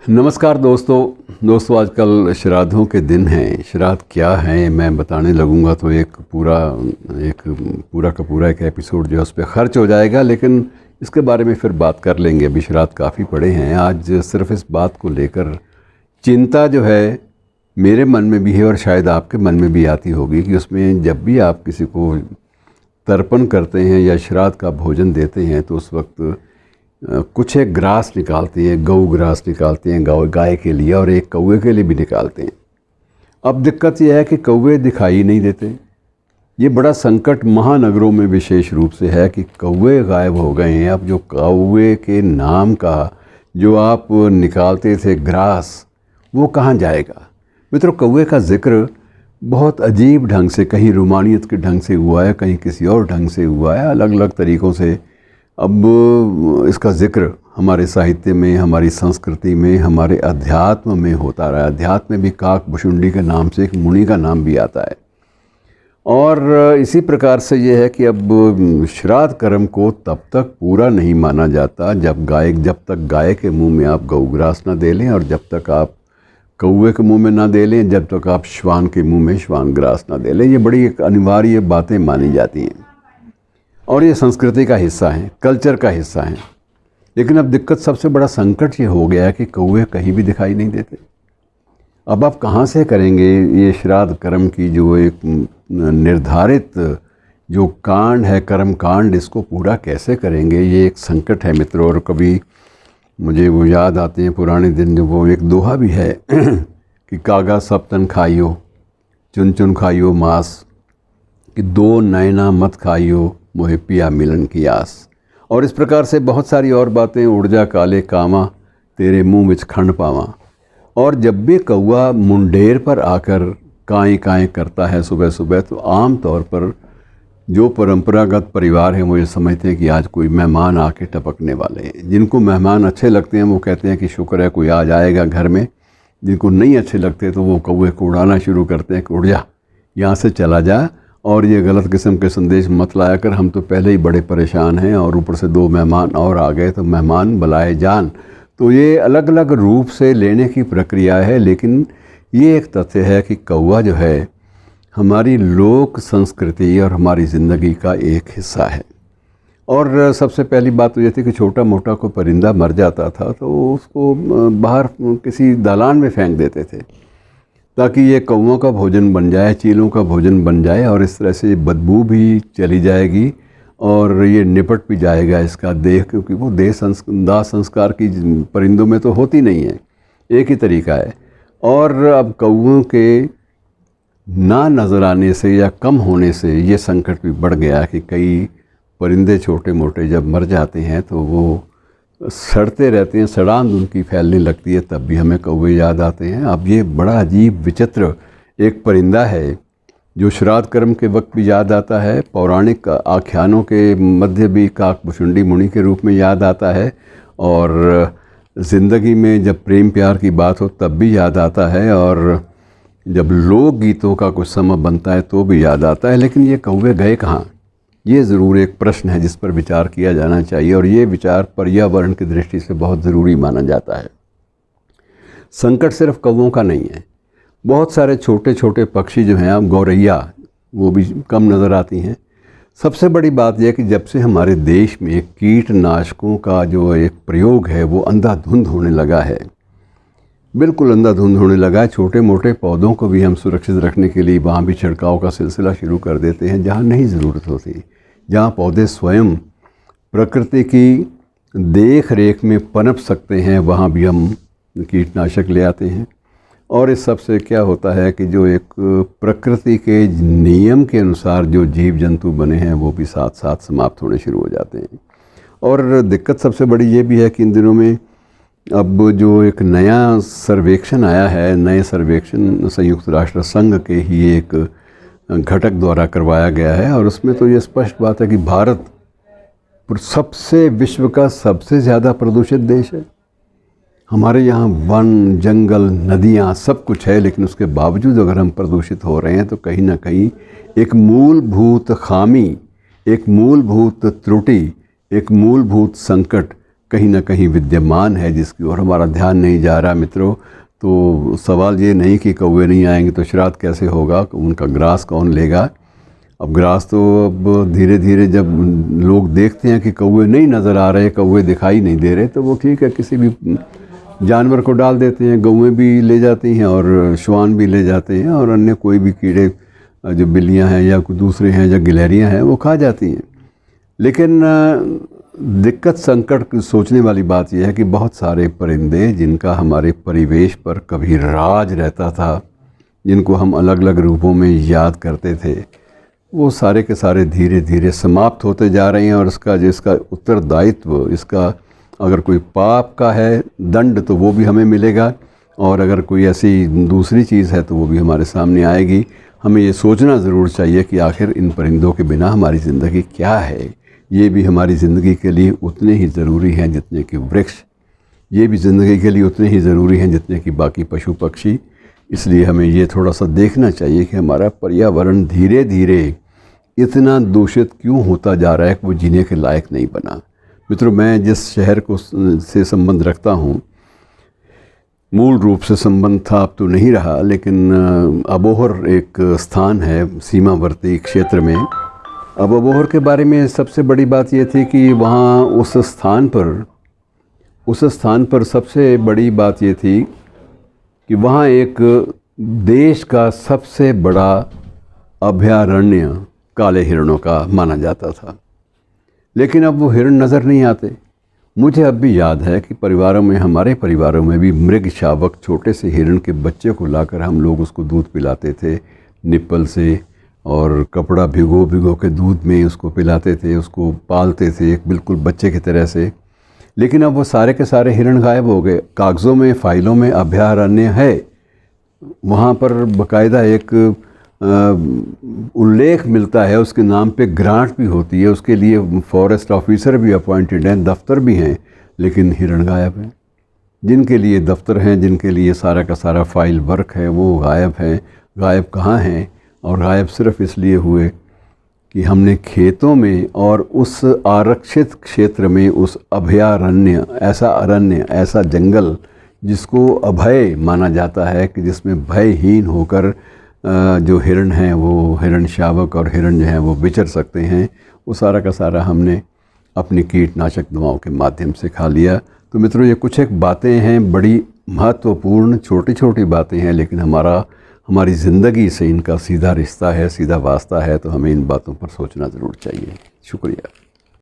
नमस्कार दोस्तों आजकल श्राद्धों के दिन हैं। श्राद्ध क्या हैं मैं बताने लगूंगा तो एक पूरा का पूरा एक एपिसोड जो है उस पर ख़र्च हो जाएगा, लेकिन इसके बारे में फिर बात कर लेंगे। अभी श्राद्ध काफ़ी पड़े हैं। आज सिर्फ इस बात को लेकर चिंता जो है मेरे मन में भी है और शायद आपके मन में भी आती होगी कि उसमें जब भी आप किसी को तर्पण करते हैं या श्राद्ध का भोजन देते हैं तो उस वक्त कुछ एक ग्रास निकालते हैं, गऊ ग्रास निकालते हैं गाय के लिए, और एक कौवे के लिए भी निकालते हैं। अब दिक्कत यह है कि कौवे दिखाई नहीं देते। ये बड़ा संकट महानगरों में विशेष रूप से है कि कौवे गायब हो गए हैं। अब जो कौवे के नाम का जो आप निकालते थे ग्रास, वो कहाँ जाएगा? मित्रों, कौवे का जिक्र बहुत अजीब ढंग से, कहीं रोमानियत के ढंग से हुआ है, कहीं किसी और ढंग से हुआ है, अलग अलग तरीक़ों से। अब इसका जिक्र हमारे साहित्य में, हमारी संस्कृति में, हमारे अध्यात्म में होता रहा है। अध्यात्म में भी काकभुशुंडी के नाम से एक मुनि का नाम भी आता है। और इसी प्रकार से ये है कि अब श्राद्ध कर्म को तब तक पूरा नहीं माना जाता जब तक गाय के मुंह में आप गौग्रास ना दे लें, और जब तक आप कौवे के मुंह में ना दे लें, जब तक आप श्वान के मुंह में श्वान ग्रास ना दे लें। ये बड़ी एक अनिवार्य बातें मानी जाती हैं और ये संस्कृति का हिस्सा है, कल्चर का हिस्सा है। लेकिन अब दिक्कत, सबसे बड़ा संकट ये हो गया है कि कौवे कहीं भी दिखाई नहीं देते। अब आप कहाँ से करेंगे ये श्राद्ध कर्म की जो एक निर्धारित जो कांड है, कर्म कांड, इसको पूरा कैसे करेंगे? ये एक संकट है मित्रों। और कभी मुझे वो याद आते हैं पुराने दिन, जो वो एक दोहा भी है कि कागा सब तन खाइयो, चुन चुन खाइयो मांस, कि दो नैना मत खाइयो, मोहे पिया मिलन की आस। और इस प्रकार से बहुत सारी और बातें। उड़ जा काले कामा, तेरे मुंह विच खंड पावा। और जब भी कौवा मुंडेर पर आकर काएँ काएँ करता है सुबह सुबह, तो आम तौर पर जो परंपरागत परिवार हैं वो ये समझते हैं कि आज कोई मेहमान आके टपकने वाले हैं। जिनको मेहमान अच्छे लगते हैं वो कहते हैं कि शुक्र है कोई आ जाएगा घर में। जिनको नहीं अच्छे लगते तो वो कौवे को उड़ाना शुरू करते हैं कि उड़ जा, यहाँ से चला जा, और ये गलत किस्म के संदेश मत लाया कर, हम तो पहले ही बड़े परेशान हैं और ऊपर से दो मेहमान और आ गए तो मेहमान बुलाए जान। तो ये अलग अलग रूप से लेने की प्रक्रिया है। लेकिन ये एक तथ्य है कि कौवा जो है हमारी लोक संस्कृति और हमारी ज़िंदगी का एक हिस्सा है। और सबसे पहली बात तो ये थी कि छोटा मोटा कोई परिंदा मर जाता था तो उसको बाहर किसी दालान में फेंक देते थे ताकि ये कौवों का भोजन बन जाए, चीलों का भोजन बन जाए, और इस तरह से बदबू भी चली जाएगी और ये निपट भी जाएगा इसका देह, क्योंकि वो दाह संस्कार की परिंदों में तो होती नहीं है। एक ही तरीका है। और अब कौवों के ना नज़र आने से या कम होने से ये संकट भी बढ़ गया कि कई परिंदे छोटे मोटे जब मर जाते हैं तो वो सड़ते रहते हैं, सड़ांध उनकी फैलने लगती है, तब भी हमें कौवे याद आते हैं। अब ये बड़ा अजीब विचित्र एक परिंदा है जो श्राद्ध कर्म के वक्त भी याद आता है, पौराणिक आख्यानों के मध्य भी काकभुशुंडी मुनि के रूप में याद आता है, और ज़िंदगी में जब प्रेम प्यार की बात हो तब भी याद आता है, और जब लोक गीतों का कुछ समय बनता है तो भी याद आता है। लेकिन ये कौवे गए कहाँ? ये ज़रूर एक प्रश्न है जिस पर विचार किया जाना चाहिए, और ये विचार पर्यावरण की दृष्टि से बहुत ज़रूरी माना जाता है। संकट सिर्फ कौवों का नहीं है, बहुत सारे छोटे छोटे पक्षी जो हैं, अब गौरैया, वो भी कम नज़र आती हैं। सबसे बड़ी बात यह कि जब से हमारे देश में कीटनाशकों का जो एक प्रयोग है वो अंधाधुंध होने लगा है, बिल्कुल अंधाधुंध होने लगा है। छोटे मोटे पौधों को भी हम सुरक्षित रखने के लिए वहाँ भी छिड़काव का सिलसिला शुरू कर देते हैं जहाँ नहीं ज़रूरत होती। जहाँ पौधे स्वयं प्रकृति की देख रेख में पनप सकते हैं वहाँ भी हम कीटनाशक ले आते हैं। और इस सब से क्या होता है कि जो एक प्रकृति के नियम के अनुसार जो जीव जंतु बने हैं वो भी साथ साथ समाप्त होने शुरू हो जाते हैं। और दिक्कत सबसे बड़ी ये भी है कि इन दिनों में अब जो एक नया सर्वेक्षण आया है, नए सर्वेक्षण संयुक्त राष्ट्र संघ के ही एक घटक द्वारा करवाया गया है, और उसमें तो ये स्पष्ट बात है कि भारत सबसे विश्व का सबसे ज़्यादा प्रदूषित देश है। हमारे यहाँ वन, जंगल, नदियाँ सब कुछ है, लेकिन उसके बावजूद अगर हम प्रदूषित हो रहे हैं तो कहीं ना कहीं एक मूलभूत खामी, एक मूलभूत त्रुटि, एक मूलभूत संकट कहीं ना कहीं विद्यमान है, जिसकी ओर हमारा ध्यान नहीं जा रहा मित्रों। तो सवाल ये नहीं कि कौवे नहीं आएंगे तो श्राद्ध कैसे होगा, उनका ग्रास कौन लेगा। अब ग्रास तो अब धीरे धीरे जब लोग देखते हैं कि कौवे नहीं नज़र आ रहे, कौवे दिखाई नहीं दे रहे, तो वो ठीक है किसी भी जानवर को डाल देते हैं। गौएं भी ले जाती हैं और श्वान भी ले जाते हैं, और अन्य कोई भी कीड़े जो बिल्लियां हैं या कोई दूसरे हैं या गिलहरियां हैं वो खा जाती हैं। लेकिन दिक्कत संकट सोचने वाली बात यह है कि बहुत सारे परिंदे जिनका हमारे परिवेश पर कभी राज रहता था, जिनको हम अलग अलग रूपों में याद करते थे, वो सारे के सारे धीरे धीरे समाप्त होते जा रहे हैं। और इसका जिसका उत्तरदायित्व, इसका अगर कोई पाप का है दंड तो वो भी हमें मिलेगा, और अगर कोई ऐसी दूसरी चीज़ है तो वो भी हमारे सामने आएगी। हमें ये सोचना ज़रूर चाहिए कि आखिर इन परिंदों के बिना हमारी ज़िंदगी क्या है। ये भी हमारी ज़िंदगी के लिए उतने ही ज़रूरी हैं जितने कि वृक्ष, ये भी ज़िंदगी के लिए उतने ही ज़रूरी हैं जितने कि बाकी पशु पक्षी। इसलिए हमें ये थोड़ा सा देखना चाहिए कि हमारा पर्यावरण धीरे धीरे इतना दूषित क्यों होता जा रहा है कि वो जीने के लायक नहीं बना। मित्रों, मैं जिस शहर को से संबंध रखता हूँ, मूल रूप से संबंध था, अब तो नहीं रहा, लेकिन अबोहर एक स्थान है सीमावर्ती क्षेत्र में। अब अबोहर के बारे में सबसे बड़ी बात ये थी कि वहाँ उस स्थान पर सबसे बड़ी बात ये थी कि वहाँ एक देश का सबसे बड़ा अभयारण्य काले हिरणों का माना जाता था। लेकिन अब वो हिरण नज़र नहीं आते। मुझे अब भी याद है कि हमारे परिवारों में भी मृग शावक छोटे से हिरण के बच्चे को लाकर हम लोग उसको दूध पिलाते थे निप्पल से, और कपड़ा भिगो के दूध में उसको पिलाते थे, उसको पालते थे एक बिल्कुल बच्चे की तरह से। लेकिन अब वो सारे के सारे हिरण गायब हो गए। कागज़ों में, फाइलों में अभयारण्य है, वहाँ पर बाकायदा एक उल्लेख मिलता है, उसके नाम पे ग्रांट भी होती है, उसके लिए फॉरेस्ट ऑफिसर भी अपॉइंटेड हैं, दफ्तर भी हैं, लेकिन हिरण गायब हैं। जिनके लिए दफ्तर हैं, जिनके लिए सारा का सारा फाइल वर्क है, वो गायब हैं। गायब कहाँ हैं? और गायब सिर्फ इसलिए हुए कि हमने खेतों में और उस आरक्षित क्षेत्र में उस अभयारण्य, ऐसा जंगल जिसको अभय माना जाता है, कि जिसमें भयहीन होकर जो हिरण हैं, वो हिरण शावक और हिरण जो हैं वो विचर सकते हैं, वो सारा का सारा हमने अपनी कीटनाशक दवाओं के माध्यम से खा लिया। तो मित्रों, ये कुछ एक बातें हैं, बड़ी महत्वपूर्ण छोटी छोटी बातें हैं, लेकिन हमारी ज़िंदगी से इनका सीधा रिश्ता है, सीधा वास्ता है। तो हमें इन बातों पर सोचना ज़रूर चाहिए। शुक्रिया।